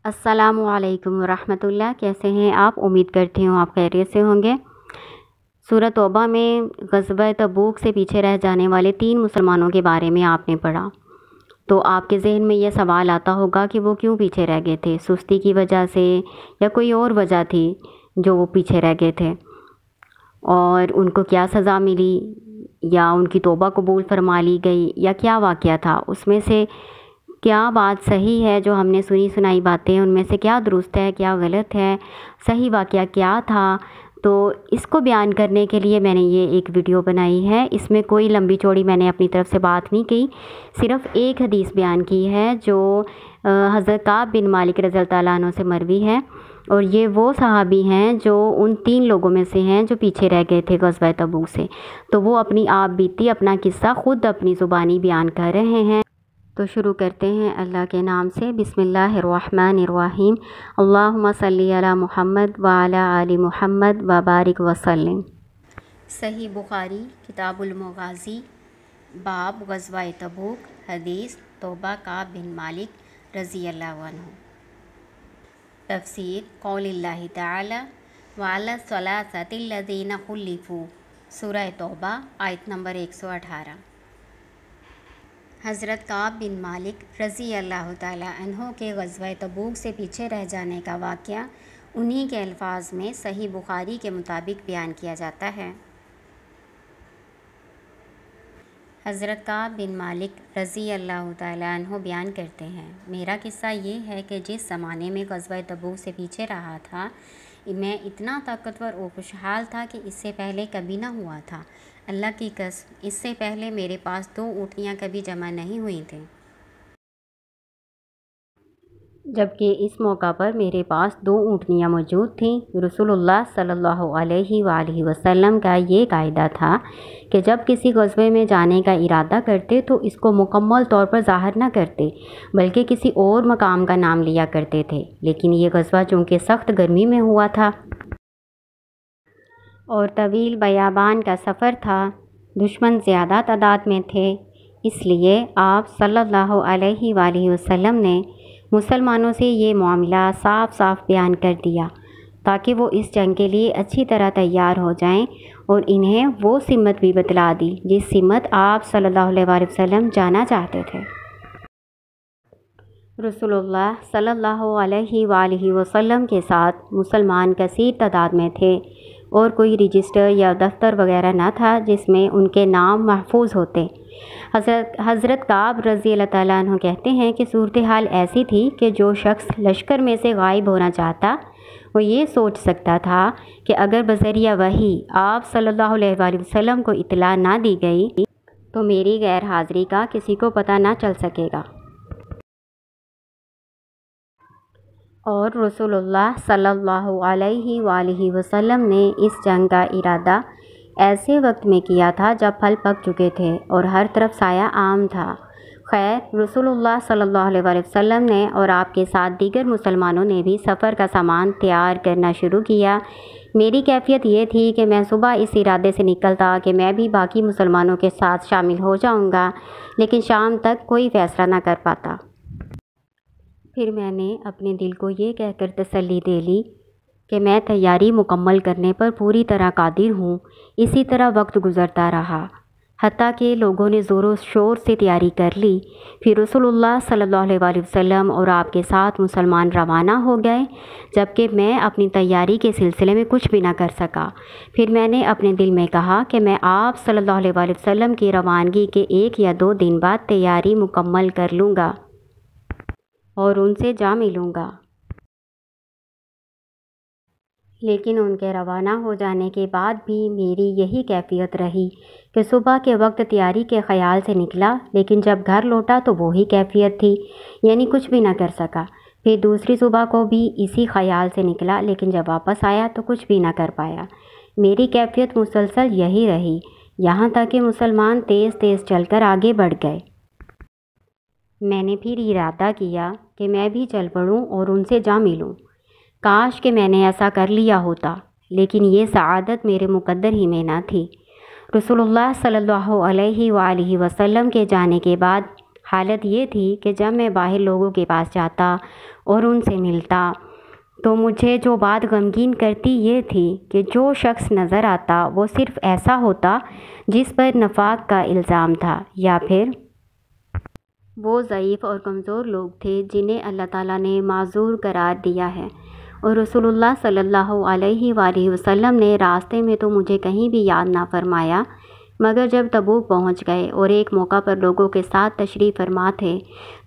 السلام علیکم ورحمۃ اللہ، کیسے ہیں آپ؟ امید کرتی ہوں آپ خیریت سے ہوں گے۔ سورۃ توبہ میں غزوہ تبوک سے پیچھے رہ جانے والے 3 مسلمانوں کے بارے میں آپ نے پڑھا، تو آپ کے ذہن میں یہ سوال آتا ہوگا کہ وہ کیوں پیچھے رہ گئے تھے؟ سستی کی وجہ سے یا کوئی اور وجہ تھی جو وہ پیچھے رہ گئے تھے؟ اور ان کو کیا سزا ملی، یا ان کی توبہ قبول فرما لی گئی، یا کیا واقعہ تھا؟ اس میں سے کیا بات صحیح ہے؟ جو ہم نے سنی سنائی باتیں ان میں سے کیا درست ہے، کیا غلط ہے، صحیح واقعہ کیا تھا؟ تو اس کو بیان کرنے کے لیے میں نے یہ ایک ویڈیو بنائی ہے۔ اس میں کوئی لمبی چوڑی میں نے اپنی طرف سے بات نہیں کی، صرف ایک حدیث بیان کی ہے جو حضرت کعب بن مالک رضی اللہ تعالیٰ عنہ سے مروی ہے، اور یہ وہ صحابی ہیں جو ان 3 لوگوں میں سے ہیں جو پیچھے رہ گئے تھے غزوہ تبوک سے۔ تو وہ اپنی آپ بیتی، اپنا قصہ خود اپنی زبانی بیان کر رہے ہیں۔ تو شروع کرتے ہیں اللہ کے نام سے۔ بسم اللہ الرحمن الرحیم۔ اللہم صلی علی محمد وعلی آل محمد وبارک وسلم۔ صحیح بخاری کتاب المغازی، باب غزوہ تبوک، حدیث توبہ کعب بن مالک رضی اللہ عنہ۔ تفسیر قول اللہ تعالی وعلی الثلاثۃ الذین خلفوا، سورہ توبہ آیت نمبر 118۔ حضرت کعب بن مالک رضی اللہ تعالیٰ عنہ کے غزوہ تبوک سے پیچھے رہ جانے کا واقعہ انہی کے الفاظ میں صحیح بخاری کے مطابق بیان کیا جاتا ہے۔ حضرت کعب بن مالک رضی اللہ تعالیٰ عنہ بیان کرتے ہیں، میرا قصہ یہ ہے کہ جس زمانے میں غزوہ تبوک سے پیچھے رہا تھا، میں اتنا طاقتور اور خوشحال تھا کہ اس سے پہلے کبھی نہ ہوا تھا۔ اللہ کی قسم، اس سے پہلے میرے پاس 2 اونٹنیاں کبھی جمع نہیں ہوئی تھیں، جبکہ اس موقع پر میرے پاس 2 اونٹنیاں موجود تھیں۔ رسول اللہ صلی اللہ علیہ وآلہ وسلم کا یہ قاعدہ تھا کہ جب کسی غزوے میں جانے کا ارادہ کرتے تو اس کو مکمل طور پر ظاہر نہ کرتے، بلکہ کسی اور مقام کا نام لیا کرتے تھے۔ لیکن یہ غزوہ چونکہ سخت گرمی میں ہوا تھا اور طویل بیابان کا سفر تھا، دشمن زیادہ تعداد میں تھے، اس لیے آپ صلی اللہ علیہ وآلہ وسلم نے مسلمانوں سے یہ معاملہ صاف صاف بیان کر دیا تاکہ وہ اس جنگ کے لیے اچھی طرح تیار ہو جائیں، اور انہیں وہ سمت بھی بتلا دی جس سمت آپ صلی اللہ علیہ وآلہ وسلم جانا چاہتے تھے۔ رسول اللہ صلی اللہ علیہ وآلہ وسلم کے ساتھ مسلمان کثیر تعداد میں تھے، اور کوئی رجسٹر یا دفتر وغیرہ نہ تھا جس میں ان کے نام محفوظ ہوتے۔ حضرت کعب رضی اللہ تعالیٰ عنہ کہتے ہیں کہ صورتحال ایسی تھی کہ جو شخص لشکر میں سے غائب ہونا چاہتا وہ یہ سوچ سکتا تھا کہ اگر بذریعہ وحی آپ صلی اللہ علیہ وآلہ وسلم کو اطلاع نہ دی گئی تو میری غیر حاضری کا کسی کو پتہ نہ چل سکے گا، اور رسول اللہ صلی اللہ علیہ وآلہ وسلم نے اس جنگ کا ارادہ ایسے وقت میں کیا تھا جب پھل پک چکے تھے اور ہر طرف سایہ عام تھا۔ خیر، رسول اللہ صلی اللہ علیہ وآلہ وسلم نے اور آپ کے ساتھ دیگر مسلمانوں نے بھی سفر کا سامان تیار کرنا شروع کیا۔ میری کیفیت یہ تھی کہ میں صبح اس ارادے سے نکلتا کہ میں بھی باقی مسلمانوں کے ساتھ شامل ہو جاؤں گا، لیکن شام تک کوئی فیصلہ نہ کر پاتا۔ پھر میں نے اپنے دل کو یہ کہہ کر تسلی دے لی کہ میں تیاری مکمل کرنے پر پوری طرح قادر ہوں۔ اسی طرح وقت گزرتا رہا، حتیٰ کہ لوگوں نے زور و شور سے تیاری کر لی۔ پھر رسول اللہ صلی اللہ علیہ وآلہ وسلم اور آپ کے ساتھ مسلمان روانہ ہو گئے، جبکہ میں اپنی تیاری کے سلسلے میں کچھ بھی نہ کر سکا۔ پھر میں نے اپنے دل میں کہا کہ میں آپ صلی اللہ علیہ وآلہ وسلم کی روانگی کے 1 یا 2 دن بعد تیاری مکمل کر لوں گا اور ان سے جا ملوں گا۔ لیکن ان کے روانہ ہو جانے کے بعد بھی میری یہی کیفیت رہی کہ صبح کے وقت تیاری کے خیال سے نکلا، لیکن جب گھر لوٹا تو وہی کیفیت تھی، یعنی کچھ بھی نہ کر سکا۔ پھر دوسری صبح کو بھی اسی خیال سے نکلا، لیکن جب واپس آیا تو کچھ بھی نہ کر پایا۔ میری کیفیت مسلسل یہی رہی، یہاں تک کہ مسلمان تیز تیز چل کر آگے بڑھ گئے۔ میں نے پھر ارادہ کیا کہ میں بھی چل پڑوں اور ان سے جا ملوں۔ کاش کہ میں نے ایسا کر لیا ہوتا، لیکن یہ سعادت میرے مقدر ہی میں نہ تھی۔ رسول اللہ صلی اللہ علیہ وآلہ وسلم کے جانے کے بعد حالت یہ تھی کہ جب میں باہر لوگوں کے پاس جاتا اور ان سے ملتا تو مجھے جو بات غمگین کرتی یہ تھی کہ جو شخص نظر آتا وہ صرف ایسا ہوتا جس پر نفاق کا الزام تھا، یا پھر وہ ضعیف اور کمزور لوگ تھے جنہیں اللہ تعالیٰ نے معذور قرار دیا ہے۔ اور رسول اللہ صلی اللہ علیہ وآلہ وسلم نے راستے میں تو مجھے کہیں بھی یاد نہ فرمایا، مگر جب تبوک پہنچ گئے اور ایک موقع پر لوگوں کے ساتھ تشریف فرما تھے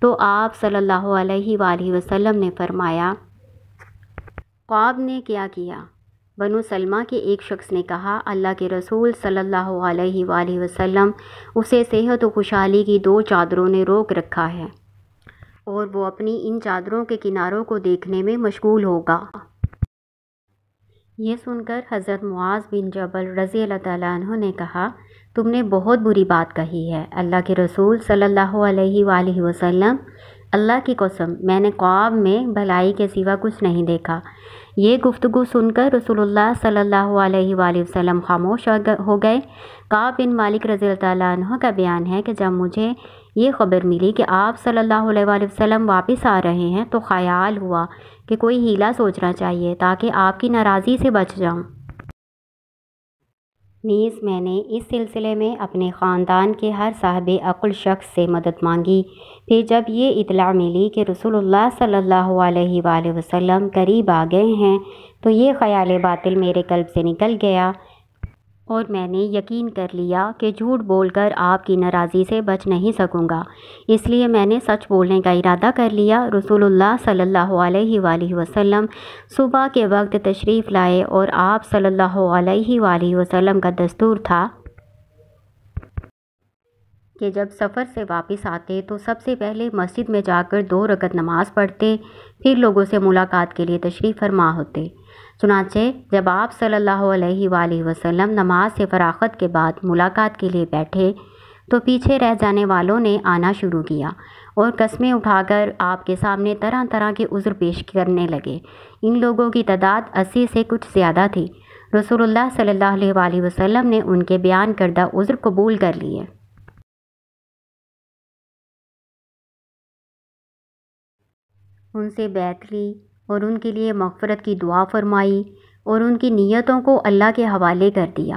تو آپ صلی اللہ علیہ وآلہ وسلم نے فرمایا، کعب نے کیا کیا؟ بنو سلمہ کے ایک شخص نے کہا، اللہ کے رسول صلی اللہ علیہ وآلہ وسلم اسے صحت و خوشحالی کی 2 چادروں نے روک رکھا ہے اور وہ اپنی ان چادروں کے کناروں کو دیکھنے میں مشغول ہوگا۔ یہ سن کر حضرت معاذ بن جبل رضی اللہ تعالیٰ عنہ نے کہا، تم نے بہت بری بات کہی ہے، اللہ کے رسول صلی اللہ علیہ وآلہ وسلم، اللہ کی قسم میں نے خواب میں بھلائی کے سوا کچھ نہیں دیکھا۔ یہ گفتگو سن کر رسول اللہ صلی اللہ علیہ وآلہ وسلم خاموش ہو گئے۔ کعب بن مالک رضی اللہ تعالیٰ عنہ کا بیان ہے کہ جب مجھے یہ خبر ملی کہ آپ صلی اللہ علیہ وآلہ وسلم واپس آ رہے ہیں تو خیال ہوا کہ کوئی ہیلا سوچنا چاہیے تاکہ آپ کی ناراضی سے بچ جاؤں۔ نیز میں نے اس سلسلے میں اپنے خاندان کے ہر صاحب عقل شخص سے مدد مانگی۔ پھر جب یہ اطلاع ملی کہ رسول اللہ صلی اللہ علیہ وآلہ وسلم قریب آ گئے ہیں تو یہ خیال باطل میرے قلب سے نکل گیا اور میں نے یقین کر لیا کہ جھوٹ بول کر آپ کی ناراضی سے بچ نہیں سکوں گا، اس لیے میں نے سچ بولنے کا ارادہ کر لیا۔ رسول اللہ صلی اللہ علیہ وآلہ وسلم صبح کے وقت تشریف لائے اور آپ صلی اللہ علیہ وآلہ وسلم کا دستور تھا کہ جب سفر سے واپس آتے تو سب سے پہلے مسجد میں جا کر 2 رکعت نماز پڑھتے، پھر لوگوں سے ملاقات کے لیے تشریف فرما ہوتے۔ چنانچہ جب آپ صلی اللہ علیہ وآلہ وسلم نماز سے فراغت کے بعد ملاقات کے لیے بیٹھے تو پیچھے رہ جانے والوں نے آنا شروع کیا اور قسمیں اٹھا کر آپ کے سامنے طرح طرح کے عذر پیش کرنے لگے۔ ان لوگوں کی تعداد 80 سے کچھ زیادہ تھی۔ رسول اللہ صلی اللہ علیہ وآلہ وسلم نے ان کے بیان کردہ عذر قبول کر لیے۔ ان سے بیعت لی اور ان کے لیے مغفرت کی دعا فرمائی اور ان کی نیتوں کو اللہ کے حوالے کر دیا۔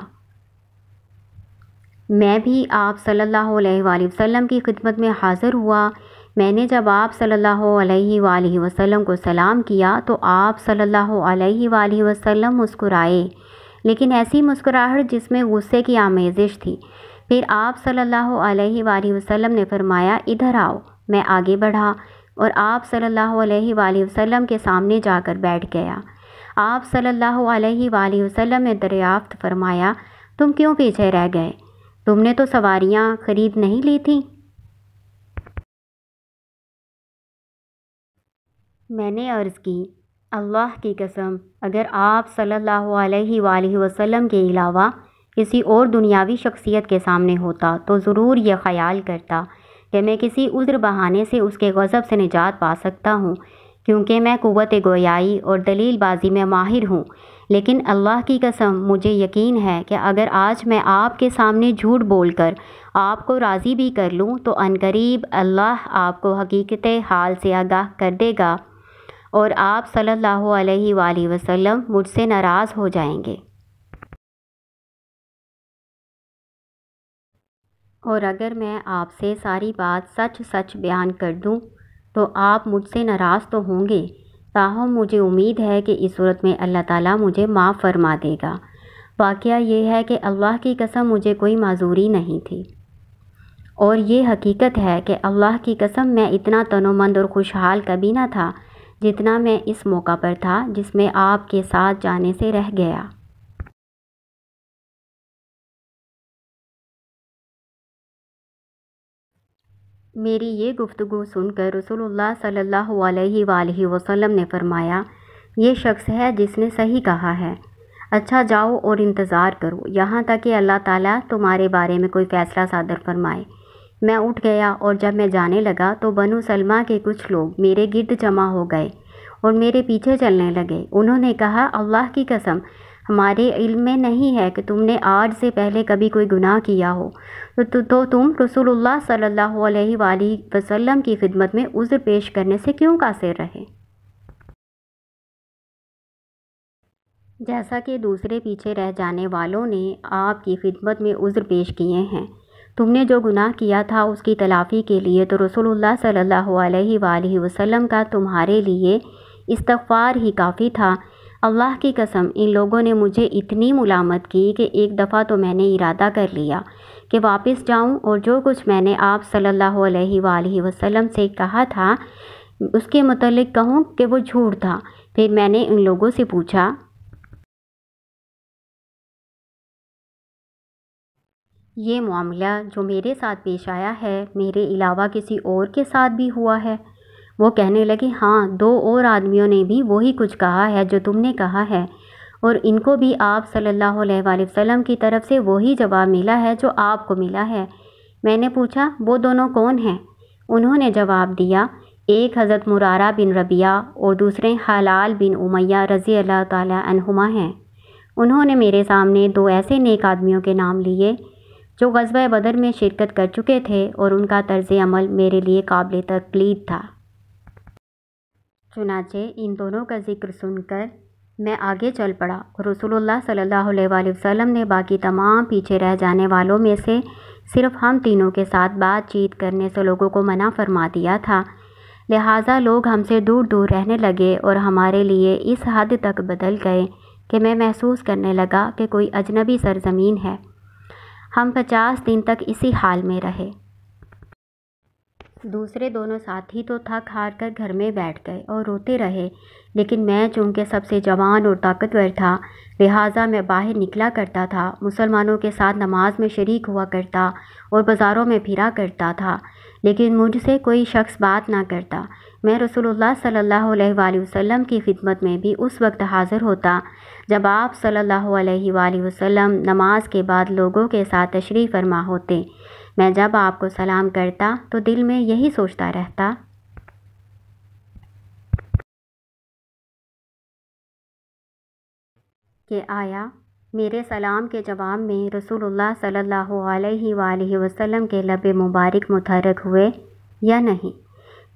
میں بھی آپ صلی اللہ علیہ وآلہ وسلم کی خدمت میں حاضر ہوا۔ میں نے جب آپ صلی اللہ علیہ وآلہ وسلم کو سلام کیا تو آپ صلی اللہ علیہ وآلہ وسلم مسکرائے، لیکن ایسی مسکراہٹ جس میں غصے کی آمیزش تھی۔ پھر آپ صلی اللہ علیہ وآلہ وسلم نے فرمایا، ادھر آؤ۔ میں آگے بڑھا اور آپ صلی اللہ علیہ وآلہ وسلم کے سامنے جا کر بیٹھ گیا۔ آپ صلی اللہ علیہ وآلہ وسلم نے دریافت فرمایا، تم کیوں پیچھے رہ گئے؟ تم نے تو سواریاں خرید نہیں لی تھیں؟ میں نے عرض کی، اللہ کی قسم اگر آپ صلی اللہ علیہ وآلہ وسلم کے علاوہ کسی اور دنیاوی شخصیت کے سامنے ہوتا تو ضرور یہ خیال کرتا کہ میں کسی عذر بہانے سے اس کے غضب سے نجات پا سکتا ہوں، کیونکہ میں قوت گویائی اور دلیل بازی میں ماہر ہوں۔ لیکن اللہ کی قسم مجھے یقین ہے کہ اگر آج میں آپ کے سامنے جھوٹ بول کر آپ کو راضی بھی کر لوں تو عنقریب اللہ آپ کو حقیقت حال سے آگاہ کر دے گا اور آپ صلی اللہ علیہ وآلہ وسلم مجھ سے ناراض ہو جائیں گے۔ اور اگر میں آپ سے ساری بات سچ سچ بیان کر دوں تو آپ مجھ سے ناراض تو ہوں گے، تاہم مجھے امید ہے کہ اس صورت میں اللہ تعالیٰ مجھے معاف فرما دے گا۔ واقعہ یہ ہے کہ اللہ کی قسم مجھے کوئی معذوری نہیں تھی، اور یہ حقیقت ہے کہ اللہ کی قسم میں اتنا تنومند اور خوشحال کبھی نہ تھا جتنا میں اس موقع پر تھا جس میں آپ کے ساتھ جانے سے رہ گیا۔ میری یہ گفتگو سن کر رسول اللہ صلی اللہ علیہ وآلہ وسلم نے فرمایا، یہ شخص ہے جس نے صحیح کہا ہے، اچھا جاؤ اور انتظار کرو یہاں تک کہ اللہ تعالیٰ تمہارے بارے میں کوئی فیصلہ صادر فرمائے۔ میں اٹھ گیا اور جب میں جانے لگا تو بنو سلمہ کے کچھ لوگ میرے گرد جمع ہو گئے اور میرے پیچھے چلنے لگے۔ انہوں نے کہا، اللہ کی قسم ہمارے علم میں نہیں ہے کہ تم نے آج سے پہلے کبھی کوئی گناہ کیا ہو، تو تم رسول اللہ صلی اللہ علیہ وآلہ وسلم کی خدمت میں عذر پیش کرنے سے کیوں قاصر رہے؟ جیسا کہ دوسرے پیچھے رہ جانے والوں نے آپ کی خدمت میں عذر پیش کیے ہیں، تم نے جو گناہ کیا تھا اس کی تلافی کے لیے تو رسول اللہ صلی اللہ علیہ وآلہ وسلم کا تمہارے لیے استغفار ہی کافی تھا۔ اللہ کی قسم ان لوگوں نے مجھے اتنی ملامت کی کہ ایک دفعہ تو میں نے ارادہ کر لیا کہ واپس جاؤں اور جو کچھ میں نے آپ صلی اللہ علیہ وآلہ وسلم سے کہا تھا اس کے متعلق کہوں کہ وہ جھوٹ تھا۔ پھر میں نے ان لوگوں سے پوچھا، یہ معاملہ جو میرے ساتھ پیش آیا ہے میرے علاوہ کسی اور کے ساتھ بھی ہوا ہے؟ وہ کہنے لگے، ہاں، 2 اور آدمیوں نے بھی وہی کچھ کہا ہے جو تم نے کہا ہے، اور ان کو بھی آپ صلی اللہ علیہ وآلہ وسلم کی طرف سے وہی جواب ملا ہے جو آپ کو ملا ہے۔ میں نے پوچھا، وہ دونوں کون ہیں؟ انہوں نے جواب دیا، ایک حضرت مرارہ بن ربیعہ اور دوسرے حلال بن امیہ رضی اللہ تعالی عنہما ہیں۔ انہوں نے میرے سامنے 2 ایسے نیک آدمیوں کے نام لیے جو غزوہ بدر میں شرکت کر چکے تھے اور ان کا طرز عمل میرے لیے قابل تقلید تھا۔ چنانچہ ان دونوں کا ذکر سن کر میں آگے چل پڑا اور رسول اللہ صلی اللہ علیہ وآلہ وسلم نے باقی تمام پیچھے رہ جانے والوں میں سے صرف ہم تینوں کے ساتھ بات چیت کرنے سے لوگوں کو منع فرما دیا تھا، لہٰذا لوگ ہم سے دور دور رہنے لگے اور ہمارے لیے اس حد تک بدل گئے کہ میں محسوس کرنے لگا کہ کوئی اجنبی سرزمین ہے۔ ہم 50 دن تک اسی حال میں رہے۔ دوسرے دونوں ساتھی تو تھک ہار کر گھر میں بیٹھ گئے اور روتے رہے، لیکن میں چونکہ سب سے جوان اور طاقتور تھا لہٰذا میں باہر نکلا کرتا تھا، مسلمانوں کے ساتھ نماز میں شریک ہوا کرتا اور بازاروں میں پھرا کرتا تھا، لیکن مجھ سے کوئی شخص بات نہ کرتا۔ میں رسول اللہ صلی اللہ علیہ وآلہ وسلم کی خدمت میں بھی اس وقت حاضر ہوتا جب آپ صلی اللہ علیہ وآلہ وسلم نماز کے بعد لوگوں کے ساتھ تشریف فرما ہوتے۔ میں جب آپ کو سلام کرتا تو دل میں یہی سوچتا رہتا کہ آیا میرے سلام کے جواب میں رسول اللہ صلی اللہ علیہ وآلہ وسلم کے لب مبارک متحرک ہوئے یا نہیں۔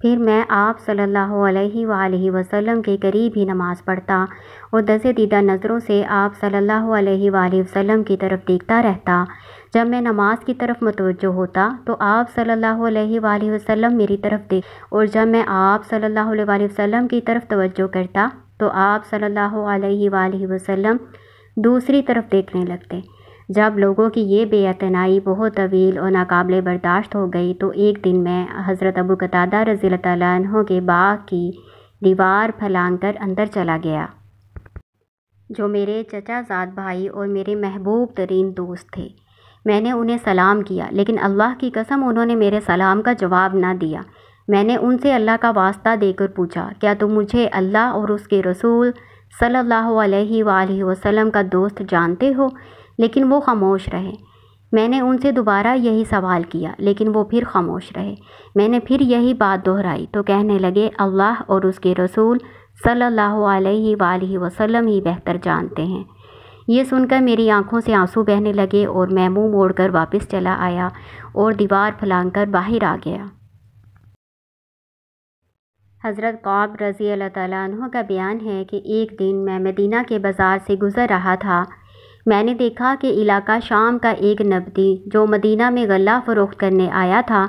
پھر میں آپ صلی اللہ علیہ وآلہ وسلم کے قریب ہی نماز پڑھتا اور دس دیدہ نظروں سے آپ صلی اللہ علیہ وآلہ وسلم کی طرف دیکھتا رہتا۔ جب میں نماز کی طرف متوجہ ہوتا تو آپ صلی اللہ علیہ وآلہ وسلم میری طرف دیکھ، اور جب میں آپ صلی اللہ علیہ وآلہ وسلم کی طرف توجہ کرتا تو آپ صلی اللہ علیہ وآلہ وسلم دوسری طرف دیکھنے لگتے۔ جب لوگوں کی یہ بے اعتنائی بہت طویل اور ناقابل برداشت ہو گئی تو ایک دن میں حضرت ابو قتادہ رضی اللہ تعالیٰ عنہ کے باغ کی دیوار پھلانگ کر اندر چلا گیا، جو میرے چچا زاد بھائی اور میرے محبوب ترین دوست تھے۔ میں نے انہیں سلام کیا، لیکن اللہ کی قسم انہوں نے میرے سلام کا جواب نہ دیا۔ میں نے ان سے اللہ کا واسطہ دے کر پوچھا، کیا تم مجھے اللہ اور اس کے رسول صلی اللہ علیہ وآلہ وسلم کا دوست جانتے ہو؟ لیکن وہ خاموش رہے۔ میں نے ان سے دوبارہ یہی سوال کیا، لیکن وہ پھر خاموش رہے۔ میں نے پھر یہی بات دہرائی تو کہنے لگے، اللہ اور اس کے رسول صلی اللہ علیہ وآلہ وسلم ہی بہتر جانتے ہیں۔ یہ سن کر میری آنکھوں سے آنسو بہنے لگے اور میں منہ موڑ کر واپس چلا آیا اور دیوار پھلانگ کر باہر آ گیا۔ حضرت قعب رضی اللہ تعالیٰ عنہ کا بیان ہے کہ ایک دن میں مدینہ کے بازار سے گزر رہا تھا۔ میں نے دیکھا کہ علاقہ شام کا ایک نبطی جو مدینہ میں غلہ فروخت کرنے آیا تھا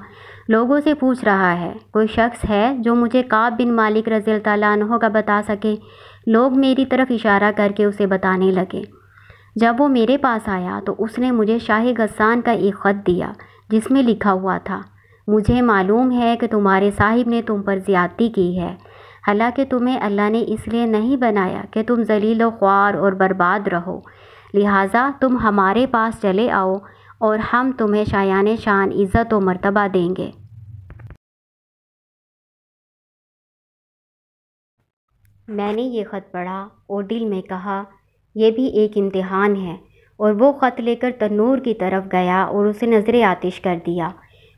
لوگوں سے پوچھ رہا ہے، کوئی شخص ہے جو مجھے قعب بن مالک رضی اللہ تعالیٰ عنہ کا بتا سکے؟ لوگ میری طرف اشارہ کر کے اسے بتانے لگے۔ جب وہ میرے پاس آیا تو اس نے مجھے شاہ غسان کا ایک خط دیا جس میں لکھا ہوا تھا، مجھے معلوم ہے کہ تمہارے صاحب نے تم پر زیادتی کی ہے، حالانکہ تمہیں اللہ نے اس لیے نہیں بنایا کہ تم ذلیل و خوار اور برباد رہو، لہٰذا تم ہمارے پاس چلے آؤ اور ہم تمہیں شایان شان عزت و مرتبہ دیں گے۔ میں نے یہ خط پڑھا اور دل میں کہا یہ بھی ایک امتحان ہے، اور وہ خط لے کر تنور کی طرف گیا اور اسے نظر آتش کر دیا۔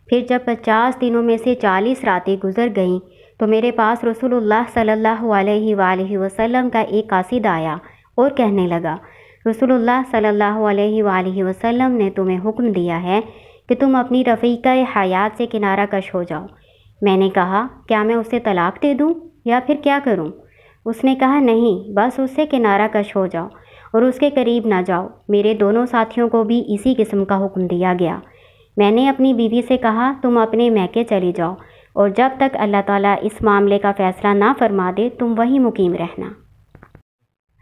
پھر جب 50 دنوں میں سے 40 راتیں گزر گئیں تو میرے پاس رسول اللہ صلی اللہ علیہ وآلہ وسلم کا ایک قاصد آیا اور کہنے لگا، رسول اللہ صلی اللہ علیہ وآلہ وسلم نے تمہیں حکم دیا ہے کہ تم اپنی رفیقہ حیات سے کنارہ کش ہو جاؤ۔ میں نے کہا کیا میں اسے طلاق دے دوں یا پھر کیا کروں؟ اس نے کہا نہیں، بس اس سے کنارہ کش ہو جاؤ اور اس کے قریب نہ جاؤ۔ میرے دونوں ساتھیوں کو بھی اسی قسم کا حکم دیا گیا۔ میں نے اپنی بیوی سے کہا تم اپنے میکے چلی جاؤ اور جب تک اللہ تعالیٰ اس معاملے کا فیصلہ نہ فرما دے تم وہیں مقیم رہنا۔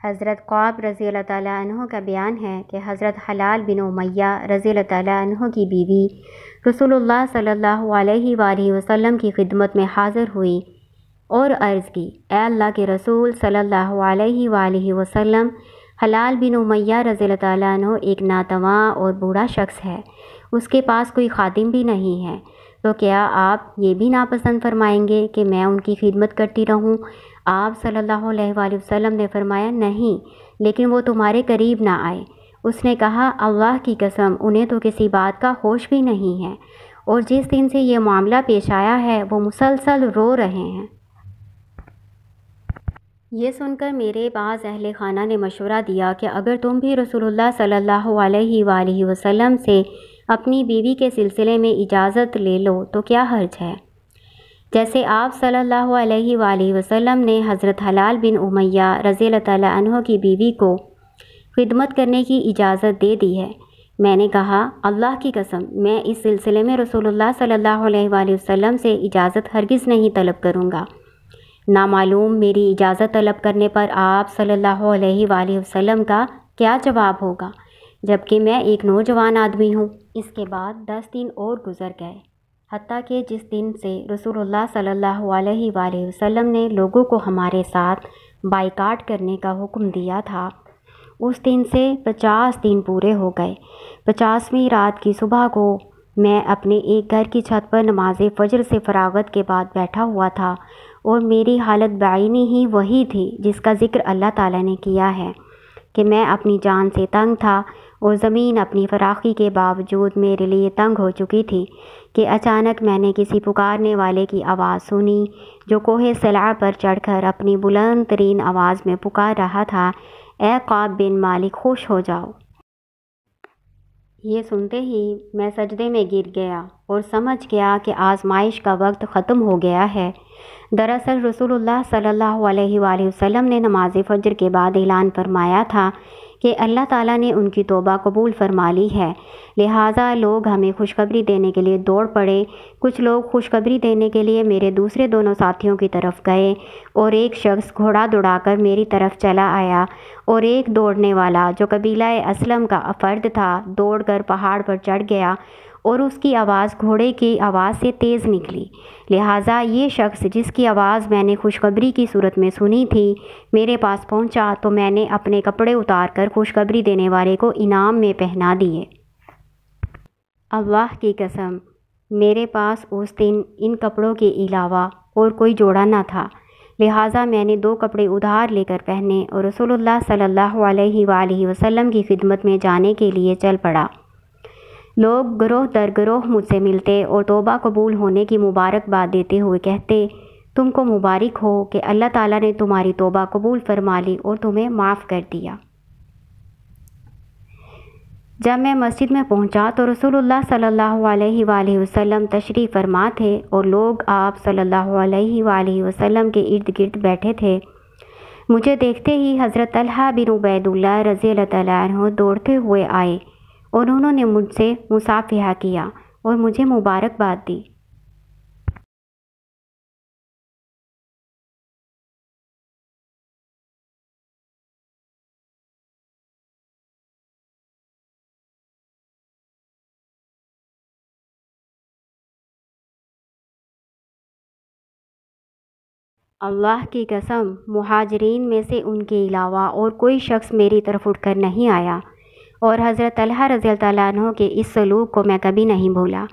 حضرت قعب رضی اللہ تعالیٰ عنہ کا بیان ہے کہ حضرت حلال بن امیہ رضی اللہ تعالیٰ عنہ کی بیوی رسول اللہ صلی اللہ علیہ وآلہ وسلم کی خدمت میں حاضر ہوئی اور عرض کی، اے اللہ کے رسول صلی اللہ علیہ وآلہ وسلم، حلال بن امیہ رضی اللہ تعالیٰ عنہ ایک ناتواں اور بوڑھا شخص ہے، اس کے پاس کوئی خادم بھی نہیں ہے، تو کیا آپ یہ بھی ناپسند فرمائیں گے کہ میں ان کی خدمت کرتی رہوں؟ آپ صلی اللہ علیہ وآلہ وسلم نے فرمایا نہیں، لیکن وہ تمہارے قریب نہ آئے۔ اس نے کہا اللہ کی قسم انہیں تو کسی بات کا ہوش بھی نہیں ہے، اور جس دن سے یہ معاملہ پیش آیا ہے وہ مسلسل رو رہے ہیں۔ یہ سن کر میرے بعض اہل خانہ نے مشورہ دیا کہ اگر تم بھی رسول اللہ صلی اللہ علیہ وآلہ وسلم سے اپنی بیوی کے سلسلے میں اجازت لے لو تو کیا حرج ہے؟ جیسے آپ صلی اللہ علیہ وآلہ وسلم نے حضرت حلال بن امیہ رضی اللہ تعالیٰ عنہ کی بیوی کو خدمت کرنے کی اجازت دے دی ہے۔ میں نے کہا اللہ کی قسم میں اس سلسلے میں رسول اللہ صلی اللہ علیہ وآلہ وسلم سے اجازت ہرگز نہیں طلب کروں گا۔ نامعلوم میری اجازت طلب کرنے پر آپ صلی اللہ علیہ وآلہ وسلم کا کیا جواب ہوگا، جبکہ میں ایک نوجوان آدمی ہوں۔ اس کے بعد 10 دن اور گزر گئے، حتیٰ کہ جس دن سے رسول اللہ صلی اللہ علیہ وآلہ وسلم نے لوگوں کو ہمارے ساتھ بائیکاٹ کرنے کا حکم دیا تھا، اس دن سے 50 دن پورے ہو گئے۔ 50ویں رات کی صبح کو میں اپنے ایک گھر کی چھت پر نماز فجر سے فراغت کے بعد بیٹھا ہوا تھا، اور میری حالت بعینی ہی وہی تھی جس کا ذکر اللہ تعالیٰ نے کیا ہے کہ میں اپنی جان سے تنگ تھا اور زمین اپنی فراخی کے باوجود میرے لیے تنگ ہو چکی تھی کہ اچانک میں نے کسی پکارنے والے کی آواز سنی جو کوہ صلع پر چڑھ کر اپنی بلند ترین آواز میں پکار رہا تھا، اے قعب بن مالک خوش ہو جاؤ۔ یہ سنتے ہی میں سجدے میں گر گیا اور سمجھ گیا کہ آزمائش کا وقت ختم ہو گیا ہے۔ دراصل رسول اللہ صلی اللہ علیہ وآلہ وسلم نے نماز فجر کے بعد اعلان فرمایا تھا کہ اللہ تعالیٰ نے ان کی توبہ قبول فرما لی ہے، لہٰذا لوگ ہمیں خوشخبری دینے کے لیے دوڑ پڑے۔ کچھ لوگ خوشخبری دینے کے لیے میرے دوسرے دونوں ساتھیوں کی طرف گئے، اور ایک شخص گھوڑا دوڑا کر میری طرف چلا آیا، اور ایک دوڑنے والا جو قبیلہ اسلم کا فرد تھا دوڑ کر پہاڑ پر چڑھ گیا، اور اس کی آواز گھوڑے کی آواز سے تیز نکلی، لہٰذا یہ شخص جس کی آواز میں نے خوشخبری کی صورت میں سنی تھی میرے پاس پہنچا، تو میں نے اپنے کپڑے اتار کر خوشخبری دینے والے کو انعام میں پہنا دیے۔ اللہ کی قسم میرے پاس اس دن ان کپڑوں کے علاوہ اور کوئی جوڑا نہ تھا، لہٰذا میں نے 2 کپڑے ادھار لے کر پہنے اور رسول اللہ صلی اللہ علیہ وآلہ وسلم کی خدمت میں جانے کے لیے چل پڑا۔ لوگ گروہ در گروہ مجھ سے ملتے اور توبہ قبول ہونے کی مبارکباد دیتے ہوئے کہتے، تم کو مبارک ہو کہ اللہ تعالیٰ نے تمہاری توبہ قبول فرما لی اور تمہیں معاف کر دیا۔ جب میں مسجد میں پہنچا تو رسول اللہ صلی اللہ علیہ وآلہ وسلم تشریف فرما تھے اور لوگ آپ صلی اللہ علیہ وآلہ وسلم کے ارد گرد بیٹھے تھے۔ مجھے دیکھتے ہی حضرت طلحہ بن عبید اللہ رضی اللہ تعالیٰ عنہ دوڑتے ہوئے آئے اور انہوں نے مجھ سے مصافحہ کیا اور مجھے مبارکباد دی۔ اللہ کی قسم مہاجرین میں سے ان کے علاوہ اور کوئی شخص میری طرف اٹھ کر نہیں آیا، اور حضرت طلحہ رضی اللہ تعالیٰ عنہ کے اس سلوک کو میں کبھی نہیں بھولا۔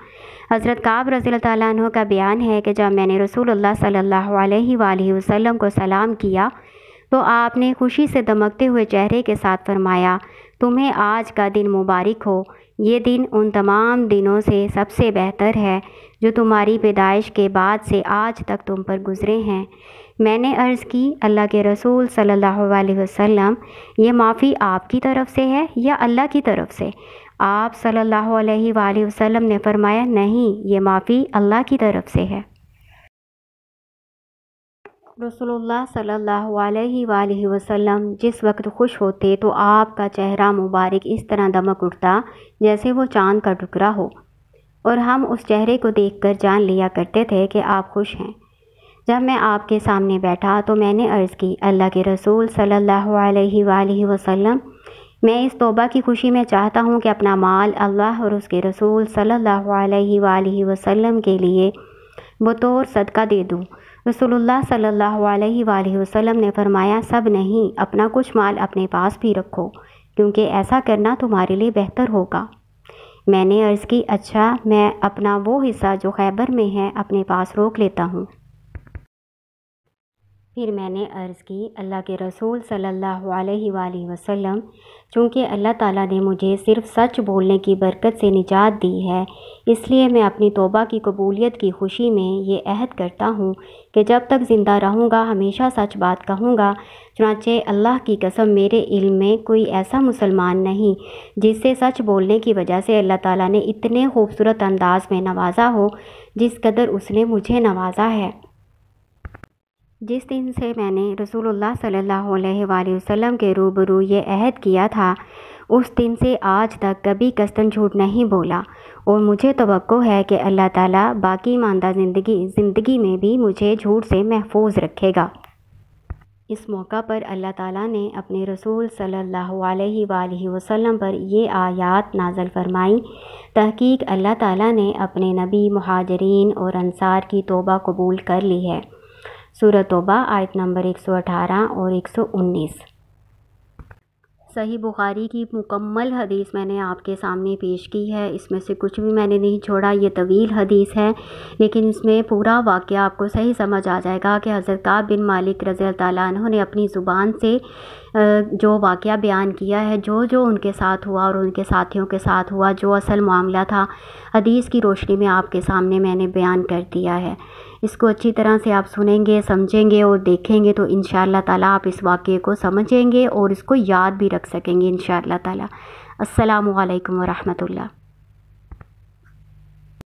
حضرت کعب رضی اللہ تعالیٰ عنہ کا بیان ہے کہ جب میں نے رسول اللہ صلی اللہ علیہ وآلہ وسلم کو سلام کیا تو آپ نے خوشی سے دمکتے ہوئے چہرے کے ساتھ فرمایا، تمہیں آج کا دن مبارک ہو، یہ دن ان تمام دنوں سے سب سے بہتر ہے جو تمہاری پیدائش کے بعد سے آج تک تم پر گزرے ہیں۔ میں نے عرض کی اللہ کے رسول صلی اللہ علیہ وسلم یہ معافی آپ کی طرف سے ہے یا اللہ کی طرف سے؟ آپ صلی اللہ علیہ وآلہ وسلم نے فرمایا نہیں، یہ معافی اللہ کی طرف سے ہے۔ رسول اللہ صلی اللہ علیہ وآلہ وسلم جس وقت خوش ہوتے تو آپ کا چہرہ مبارک اس طرح دمک اٹھتا جیسے وہ چاند کا ٹکڑا ہو، اور ہم اس چہرے کو دیکھ کر جان لیا کرتے تھے کہ آپ خوش ہیں۔ جب میں آپ کے سامنے بیٹھا تو میں نے عرض کی اللہ کے رسول صلی اللہ علیہ وآلہ وسلم میں اس توبہ کی خوشی میں چاہتا ہوں کہ اپنا مال اللہ اور اس کے رسول صلی اللہ علیہ وآلہ وسلم کے لیے بطور صدقہ دے دوں۔ رسول اللہ صلی اللہ علیہ وآلہ وسلم نے فرمایا سب نہیں، اپنا کچھ مال اپنے پاس بھی رکھو، کیونکہ ایسا کرنا تمہارے لیے بہتر ہوگا۔ میں نے عرض کی اچھا، میں اپنا وہ حصہ جو خیبر میں ہے اپنے پاس روک لیتا ہوں۔ پھر میں نے عرض کی اللہ کے رسول صلی اللہ علیہ وآلہ وسلم چونکہ اللہ تعالیٰ نے مجھے صرف سچ بولنے کی برکت سے نجات دی ہے، اس لیے میں اپنی توبہ کی قبولیت کی خوشی میں یہ عہد کرتا ہوں کہ جب تک زندہ رہوں گا ہمیشہ سچ بات کہوں گا۔ چنانچہ اللہ کی قسم میرے علم میں کوئی ایسا مسلمان نہیں جس سے سچ بولنے کی وجہ سے اللہ تعالیٰ نے اتنے خوبصورت انداز میں نوازا ہو جس قدر اس نے مجھے نوازا ہے۔ جس دن سے میں نے رسول اللہ صلی اللہ علیہ وآلہ وسلم کے روبرو یہ عہد کیا تھا اس دن سے آج تک کبھی قصداً جھوٹ نہیں بولا، اور مجھے توقع ہے کہ اللہ تعالیٰ باقی ماندہ زندگی میں بھی مجھے جھوٹ سے محفوظ رکھے گا۔ اس موقع پر اللہ تعالیٰ نے اپنے رسول صلی اللہ علیہ وآلہ وسلم پر یہ آیات نازل فرمائیں، تحقیق اللہ تعالیٰ نے اپنے نبی مہاجرین اور انصار کی توبہ قبول کر لی ہے۔ سورۃ توبہ آیت نمبر 118 اور 119۔ صحیح بخاری کی مکمل حدیث میں نے آپ کے سامنے پیش کی ہے، اس میں سے کچھ بھی میں نے نہیں چھوڑا۔ یہ طویل حدیث ہے لیکن اس میں پورا واقعہ آپ کو صحیح سمجھ آ جائے گا کہ حضرت کعب بن مالک رضی اللہ تعالیٰ عنہ نے اپنی زبان سے جو واقعہ بیان کیا ہے، جو ان کے ساتھ ہوا اور ان کے ساتھیوں کے ساتھ ہوا، جو اصل معاملہ تھا، حدیث کی روشنی میں آپ کے سامنے میں نے بیان کر دیا ہے۔ اس کو اچھی طرح سے آپ سنیں گے، سمجھیں گے اور دیکھیں گے تو انشاءاللہ تعالیٰ آپ اس واقعے کو سمجھیں گے اور اس کو یاد بھی رکھ سکیں گے انشاءاللہ تعالیٰ۔ السلام علیکم ورحمۃ اللہ۔